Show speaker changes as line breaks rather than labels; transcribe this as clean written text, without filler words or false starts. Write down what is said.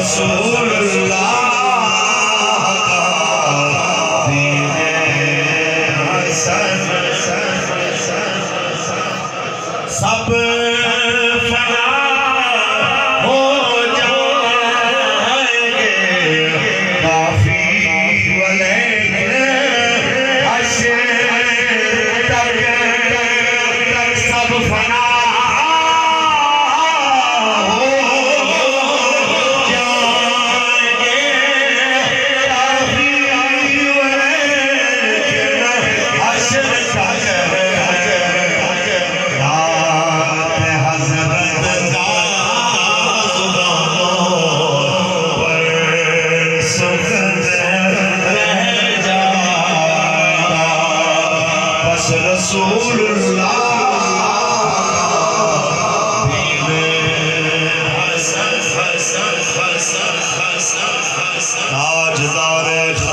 रसूलुल्लाह का दीने हसन सब फना हो जाएंगे काफी वाले सब फना रसूलुल्लाह ताजदार